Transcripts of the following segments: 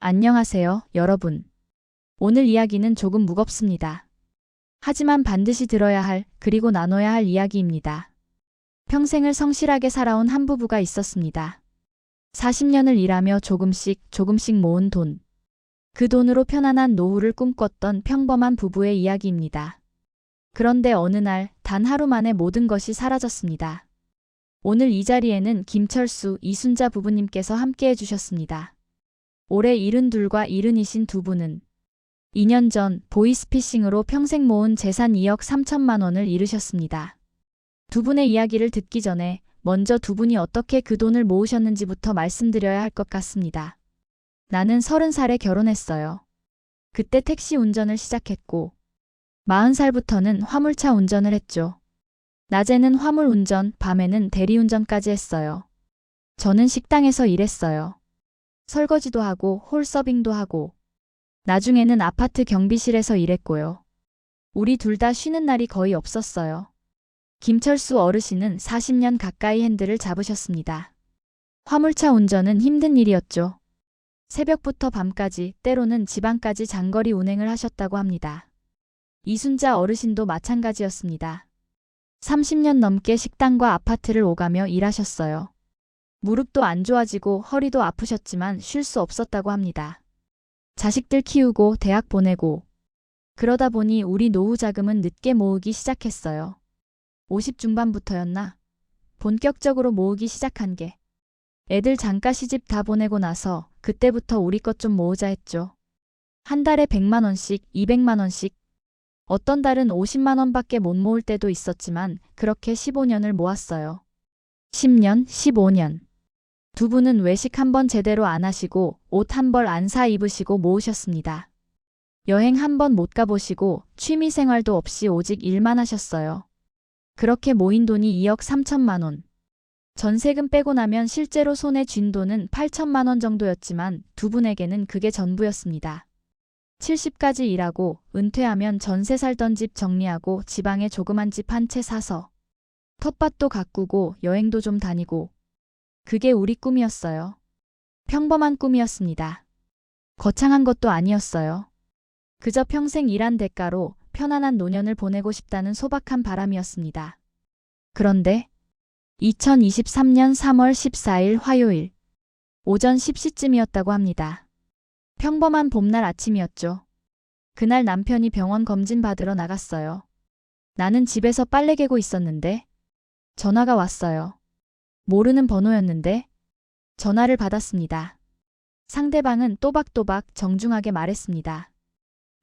안녕하세요, 여러분. 오늘 이야기는 조금 무겁습니다. 하지만 반드시 들어야 할, 그리고 나눠야 할 이야기입니다. 평생을 성실하게 살아온 한 부부가 있었습니다. 40년을 일하며 조금씩 모은 돈. 그 돈으로 편안한 노후를 꿈꿨던 평범한 부부의 이야기입니다. 그런데 어느 날, 단 하루 만에 모든 것이 사라졌습니다. 오늘 이 자리에는 김철수, 이순자 부부님께서 함께해 주셨습니다. 올해 72과 70이신 두 분은 2년 전 보이스피싱으로 평생 모은 재산 2억 3천만 원을 잃으셨습니다. 두 분의 이야기를 듣기 전에 먼저 두 분이 어떻게 그 돈을 모으셨는지부터 말씀드려야 할 것 같습니다. 나는 30살에 결혼했어요. 그때 택시 운전을 시작했고 40살부터는 화물차 운전을 했죠. 낮에는 화물 운전, 밤에는 대리운전까지 했어요. 저는 식당에서 일했어요. 설거지도 하고 홀서빙도 하고 나중에는 아파트 경비실에서 일했고요. 우리 둘 다 쉬는 날이 거의 없었어요. 김철수 어르신은 40년 가까이 핸들을 잡으셨습니다. 화물차 운전은 힘든 일이었죠. 새벽부터 밤까지, 때로는 지방까지 장거리 운행을 하셨다고 합니다. 이순자 어르신도 마찬가지였습니다. 30년 넘게 식당과 아파트를 오가며 일하셨어요. 무릎도 안 좋아지고 허리도 아프셨지만 쉴 수 없었다고 합니다. 자식들 키우고 대학 보내고 그러다 보니 우리 노후 자금은 늦게 모으기 시작했어요. 50 중반부터였나? 본격적으로 모으기 시작한 게 애들 장가 시집 다 보내고 나서 그때부터 우리 것 좀 모으자 했죠. 한 달에 100만 원씩, 200만 원씩, 어떤 달은 50만 원밖에 못 모을 때도 있었지만 그렇게 15년을 모았어요. 10년, 15년. 두 분은 외식 한 번 제대로 안 하시고 옷 한 벌 안 사 입으시고 모으셨습니다. 여행 한 번 못 가보시고 취미 생활도 없이 오직 일만 하셨어요. 그렇게 모인 돈이 2억 3천만 원. 전세금 빼고 나면 실제로 손에 쥔 돈은 8천만 원 정도였지만 두 분에게는 그게 전부였습니다. 70까지 일하고 은퇴하면 전세 살던 집 정리하고 지방에 조그만 집 한 채 사서 텃밭도 가꾸고 여행도 좀 다니고 그게 우리 꿈이었어요. 평범한 꿈이었습니다. 거창한 것도 아니었어요. 그저 평생 일한 대가로 편안한 노년을 보내고 싶다는 소박한 바람이었습니다. 그런데 2023년 3월 14일 화요일 오전 10시쯤이었다고 합니다. 평범한 봄날 아침이었죠. 그날 남편이 병원 검진 받으러 나갔어요. 나는 집에서 빨래 개고 있었는데 전화가 왔어요. 모르는 번호였는데 전화를 받았습니다. 상대방은 또박또박 정중하게 말했습니다.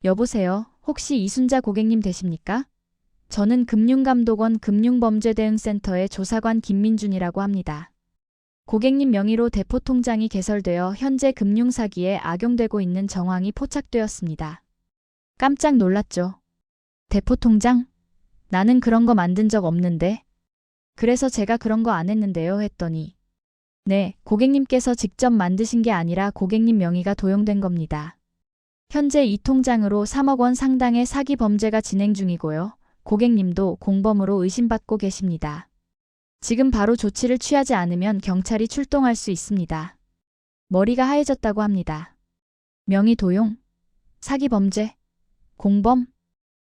여보세요, 혹시 이순자 고객님 되십니까? 저는 금융감독원 금융범죄대응센터의 조사관 김민준이라고 합니다. 고객님 명의로 대포통장이 개설되어 현재 금융사기에 악용되고 있는 정황이 포착되었습니다. 깜짝 놀랐죠. 대포통장? 나는 그런 거 만든 적 없는데. 그래서 제가 그런 거 안 했는데요 했더니 네, 고객님께서 직접 만드신 게 아니라 고객님 명의가 도용된 겁니다. 현재 이 통장으로 3억 원 상당의 사기 범죄가 진행 중이고요. 고객님도 공범으로 의심받고 계십니다. 지금 바로 조치를 취하지 않으면 경찰이 출동할 수 있습니다. 머리가 하얘졌다고 합니다. 명의 도용? 사기 범죄? 공범?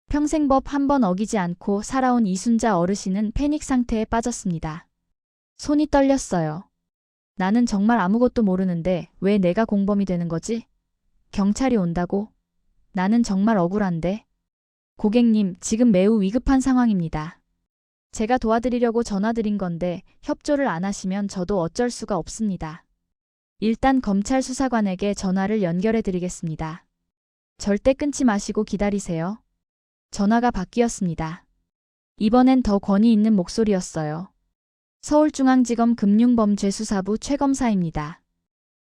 평생 법 한 번 어기지 않고 살아온 이순자 어르신은 패닉 상태에 빠졌습니다. 손이 떨렸어요. 나는 정말 아무것도 모르는데 왜 내가 공범이 되는 거지? 경찰이 온다고? 나는 정말 억울한데. 고객님, 지금 매우 위급한 상황입니다. 제가 도와드리려고 전화드린 건데 협조를 안 하시면 저도 어쩔 수가 없습니다. 일단 검찰 수사관에게 전화를 연결해 드리겠습니다. 절대 끊지 마시고 기다리세요. 전화가 바뀌었습니다. 이번엔 더 권위 있는 목소리였어요. 서울중앙지검 금융범죄수사부 최검사입니다.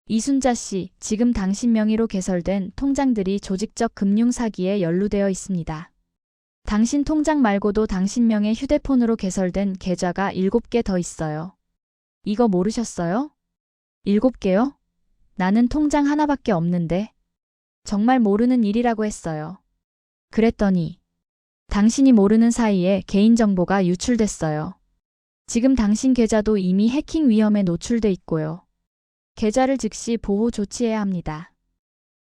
이순자 씨, 지금 당신 명의로 개설된 통장들이 조직적 금융사기에 연루되어 있습니다. 당신 통장 말고도 당신 명의 휴대폰으로 개설된 계좌가 7개 더 있어요. 이거 모르셨어요? 7개요? 나는 통장 하나밖에 없는데. 정말 모르는 일이라고 했어요. 그랬더니 당신이 모르는 사이에 개인정보가 유출됐어요. 지금 당신 계좌도 이미 해킹 위험에 노출돼 있고요. 계좌를 즉시 보호 조치해야 합니다.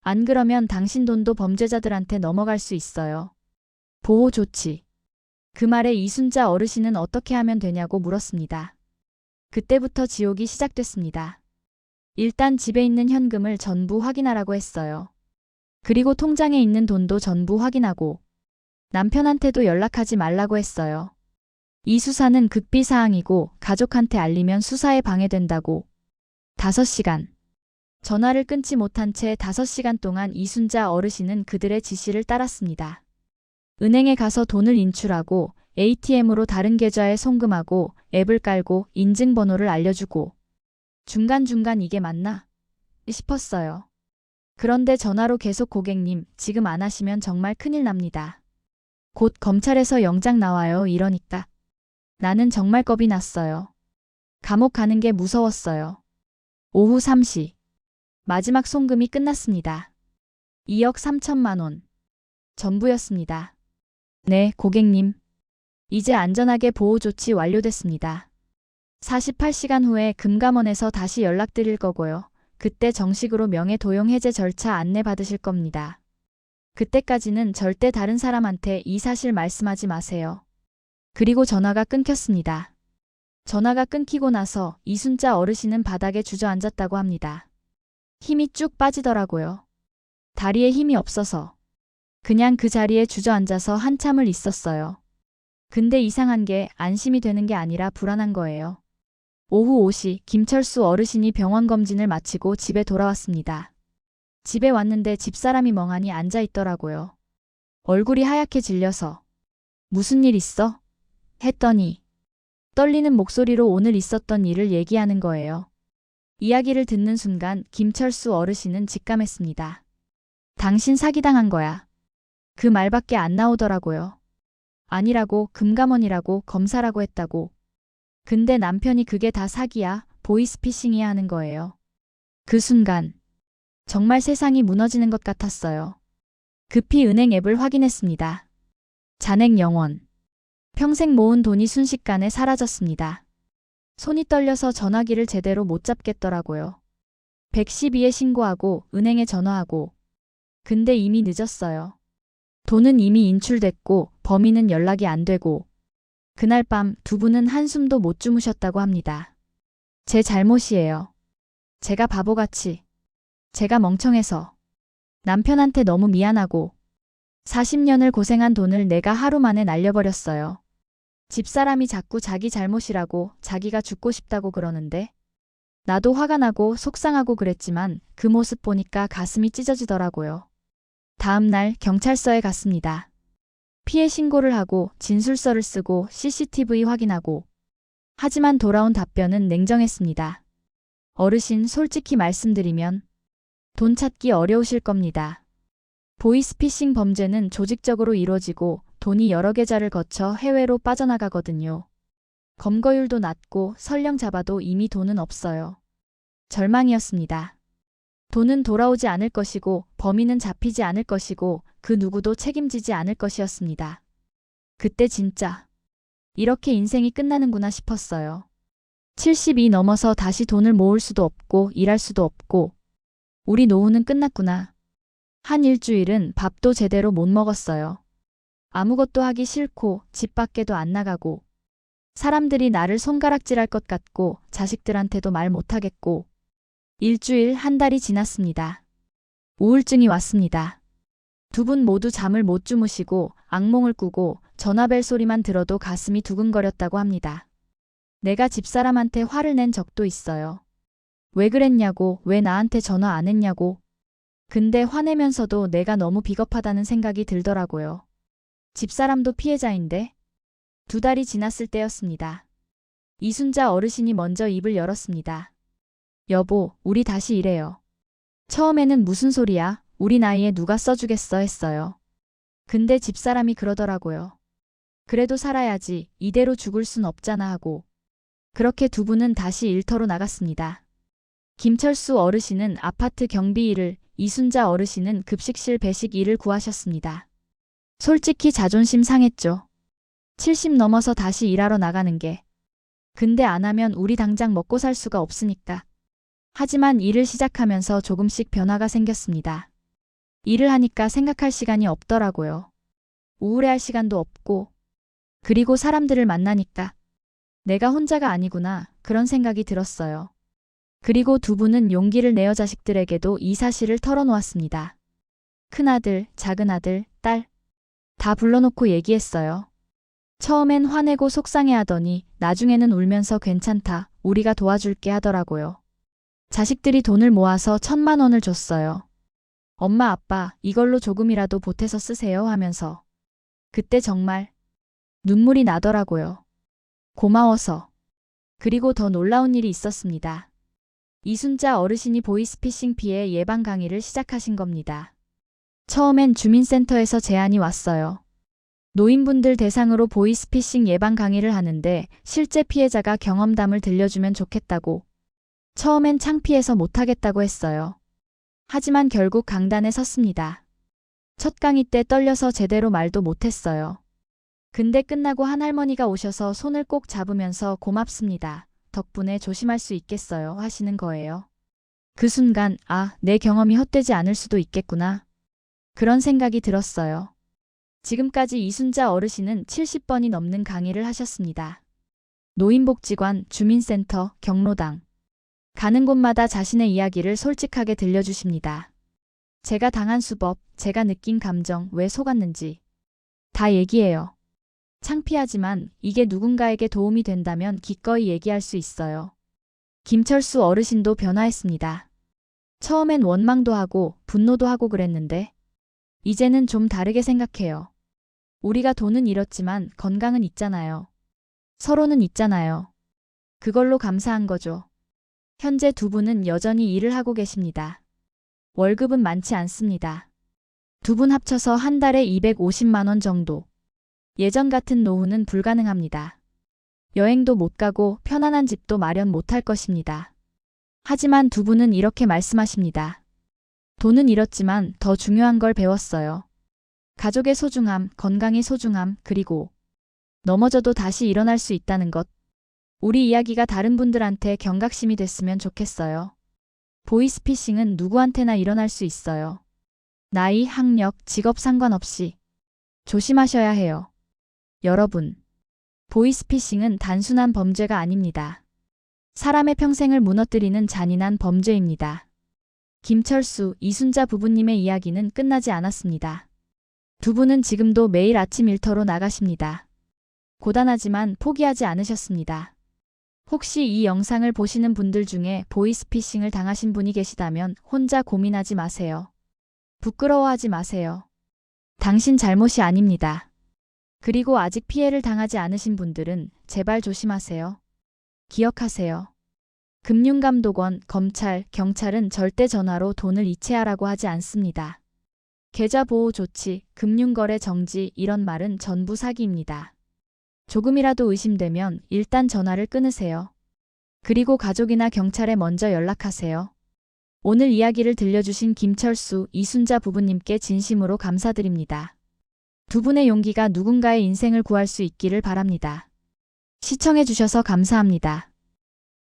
안 그러면 당신 돈도 범죄자들한테 넘어갈 수 있어요. 보호 조치. 그 말에 이순자 어르신은 어떻게 하면 되냐고 물었습니다. 그때부터 지옥이 시작됐습니다. 일단 집에 있는 현금을 전부 확인하라고 했어요. 그리고 통장에 있는 돈도 전부 확인하고 남편한테도 연락하지 말라고 했어요. 이 수사는 극비사항이고 가족한테 알리면 수사에 방해된다고. 5시간. 전화를 끊지 못한 채 5시간 동안 이순자 어르신은 그들의 지시를 따랐습니다. 은행에 가서 돈을 인출하고 ATM으로 다른 계좌에 송금하고 앱을 깔고 인증번호를 알려주고 중간중간 이게 맞나 싶었어요. 그런데 전화로 계속 고객님 지금 안 하시면 정말 큰일 납니다. 곧 검찰에서 영장 나와요 이러니까 나는 정말 겁이 났어요. 감옥 가는 게 무서웠어요. 오후 3시. 마지막 송금이 끝났습니다. 2억 3천만 원. 전부였습니다. 네, 고객님. 이제 안전하게 보호 조치 완료됐습니다. 48시간 후에 금감원에서 다시 연락드릴 거고요. 그때 정식으로 명예도용 해제 절차 안내 받으실 겁니다. 그때까지는 절대 다른 사람한테 이 사실 말씀하지 마세요. 그리고 전화가 끊겼습니다. 전화가 끊기고 나서 이순자 어르신은 바닥에 주저앉았다고 합니다. 힘이 쭉 빠지더라고요. 다리에 힘이 없어서. 그냥 그 자리에 주저앉아서 한참을 있었어요. 근데 이상한 게 안심이 되는 게 아니라 불안한 거예요. 오후 5시 김철수 어르신이 병원 검진을 마치고 집에 돌아왔습니다. 집에 왔는데 집사람이 멍하니 앉아 있더라고요. 얼굴이 하얗게 질려서 무슨 일 있어? 했더니 떨리는 목소리로 오늘 있었던 일을 얘기하는 거예요. 이야기를 듣는 순간 김철수 어르신은 직감했습니다. 당신 사기당한 거야. 그 말밖에 안 나오더라고요. 아니라고 금감원이라고 검사라고 했다고. 근데 남편이 그게 다 사기야, 보이스피싱이야 하는 거예요. 그 순간 정말 세상이 무너지는 것 같았어요. 급히 은행 앱을 확인했습니다. 잔액 0원. 평생 모은 돈이 순식간에 사라졌습니다. 손이 떨려서 전화기를 제대로 못 잡겠더라고요. 112에 신고하고 은행에 전화하고. 근데 이미 늦었어요. 돈은 이미 인출됐고 범인은 연락이 안 되고. 그날 밤 두 분은 한숨도 못 주무셨다고 합니다. 제 잘못이에요. 제가 바보같이. 제가 멍청해서. 남편한테 너무 미안하고. 40년을 고생한 돈을 내가 하루 만에 날려버렸어요. 집사람이 자꾸 자기 잘못이라고 자기가 죽고 싶다고 그러는데 나도 화가 나고 속상하고 그랬지만 그 모습 보니까 가슴이 찢어지더라고요. 다음 날 경찰서에 갔습니다. 피해 신고를 하고 진술서를 쓰고 CCTV 확인하고. 하지만 돌아온 답변은 냉정했습니다. 어르신 솔직히 말씀드리면 돈 찾기 어려우실 겁니다. 보이스피싱 범죄는 조직적으로 이루어지고 돈이 여러 계좌를 거쳐 해외로 빠져나가거든요. 검거율도 낮고 설령 잡아도 이미 돈은 없어요. 절망이었습니다. 돈은 돌아오지 않을 것이고 범인은 잡히지 않을 것이고 그 누구도 책임지지 않을 것이었습니다. 그때 진짜 이렇게 인생이 끝나는구나 싶었어요. 70이 넘어서 다시 돈을 모을 수도 없고 일할 수도 없고 우리 노후는 끝났구나. 한 일주일은 밥도 제대로 못 먹었어요. 아무것도 하기 싫고 집 밖에도 안 나가고 사람들이 나를 손가락질할 것 같고 자식들한테도 말 못하겠고 일주일 한 달이 지났습니다. 우울증이 왔습니다. 두 분 모두 잠을 못 주무시고 악몽을 꾸고 전화벨 소리만 들어도 가슴이 두근거렸다고 합니다. 내가 집사람한테 화를 낸 적도 있어요. 왜 그랬냐고, 왜 나한테 전화 안 했냐고. 근데 화내면서도 내가 너무 비겁하다는 생각이 들더라고요. 집사람도 피해자인데 2달이 지났을 때였습니다. 이순자 어르신이 먼저 입을 열었습니다. 여보, 우리 다시 일해요. 처음에는 무슨 소리야? 우리 나이에 누가 써주겠어 했어요. 근데 집사람이 그러더라고요. 그래도 살아야지. 이대로 죽을 순 없잖아 하고. 그렇게 두 분은 다시 일터로 나갔습니다. 김철수 어르신은 아파트 경비 일을, 이순자 어르신은 급식실 배식 일을 구하셨습니다. 솔직히 자존심 상했죠. 70 넘어서 다시 일하러 나가는 게. 근데 안 하면 우리 당장 먹고 살 수가 없으니까. 하지만 일을 시작하면서 조금씩 변화가 생겼습니다. 일을 하니까 생각할 시간이 없더라고요. 우울해할 시간도 없고, 그리고 사람들을 만나니까 내가 혼자가 아니구나 그런 생각이 들었어요. 그리고 두 분은 용기를 내어 자식들에게도 이 사실을 털어놓았습니다. 큰아들, 작은아들, 딸 다 불러놓고 얘기했어요. 처음엔 화내고 속상해하더니 나중에는 울면서 괜찮다, 우리가 도와줄게 하더라고요. 자식들이 돈을 모아서 1,000만 원을 줬어요. 엄마, 아빠, 이걸로 조금이라도 보태서 쓰세요 하면서. 그때 정말 눈물이 나더라고요. 고마워서. 그리고 더 놀라운 일이 있었습니다. 이순자 어르신이 보이스피싱 피해 예방 강의를 시작하신 겁니다. 처음엔 주민센터에서 제안이 왔어요. 노인분들 대상으로 보이스피싱 예방 강의를 하는데 실제 피해자가 경험담을 들려주면 좋겠다고. 처음엔 창피해서 못하겠다고 했어요. 하지만 결국 강단에 섰습니다. 첫 강의 때 떨려서 제대로 말도 못했어요. 근데 끝나고 한 할머니가 오셔서 손을 꼭 잡으면서 고맙습니다. 덕분에 조심할 수 있겠어요 하시는 거예요. 그 순간, 아, 내 경험이 헛되지 않을 수도 있겠구나. 그런 생각이 들었어요. 지금까지 이순자 어르신은 70번이 넘는 강의를 하셨습니다. 노인복지관, 주민센터, 경로당. 가는 곳마다 자신의 이야기를 솔직하게 들려주십니다. 제가 당한 수법, 제가 느낀 감정, 왜 속았는지 다 얘기해요. 창피하지만 이게 누군가에게 도움이 된다면 기꺼이 얘기할 수 있어요. 김철수 어르신도 변화했습니다. 처음엔 원망도 하고 분노도 하고 그랬는데 이제는 좀 다르게 생각해요. 우리가 돈은 잃었지만 건강은 있잖아요. 서로는 있잖아요. 그걸로 감사한 거죠. 현재 두 분은 여전히 일을 하고 계십니다. 월급은 많지 않습니다. 두 분 합쳐서 한 달에 250만 원 정도. 예전 같은 노후는 불가능합니다. 여행도 못 가고 편안한 집도 마련 못할 것입니다. 하지만 두 분은 이렇게 말씀하십니다. 돈은 잃었지만 더 중요한 걸 배웠어요. 가족의 소중함, 건강의 소중함, 그리고 넘어져도 다시 일어날 수 있다는 것. 우리 이야기가 다른 분들한테 경각심이 됐으면 좋겠어요. 보이스피싱은 누구한테나 일어날 수 있어요. 나이, 학력, 직업 상관없이 조심하셔야 해요. 여러분, 보이스피싱은 단순한 범죄가 아닙니다. 사람의 평생을 무너뜨리는 잔인한 범죄입니다. 김철수, 이순자 부부님의 이야기는 끝나지 않았습니다. 두 분은 지금도 매일 아침 일터로 나가십니다. 고단하지만 포기하지 않으셨습니다. 혹시 이 영상을 보시는 분들 중에 보이스피싱을 당하신 분이 계시다면 혼자 고민하지 마세요. 부끄러워하지 마세요. 당신 잘못이 아닙니다. 그리고 아직 피해를 당하지 않으신 분들은 제발 조심하세요. 기억하세요. 금융감독원, 검찰, 경찰은 절대 전화로 돈을 이체하라고 하지 않습니다. 계좌보호 조치, 금융거래 정지 이런 말은 전부 사기입니다. 조금이라도 의심되면 일단 전화를 끊으세요. 그리고 가족이나 경찰에 먼저 연락하세요. 오늘 이야기를 들려주신 김철수, 이순자 부부님께 진심으로 감사드립니다. 두 분의 용기가 누군가의 인생을 구할 수 있기를 바랍니다. 시청해주셔서 감사합니다.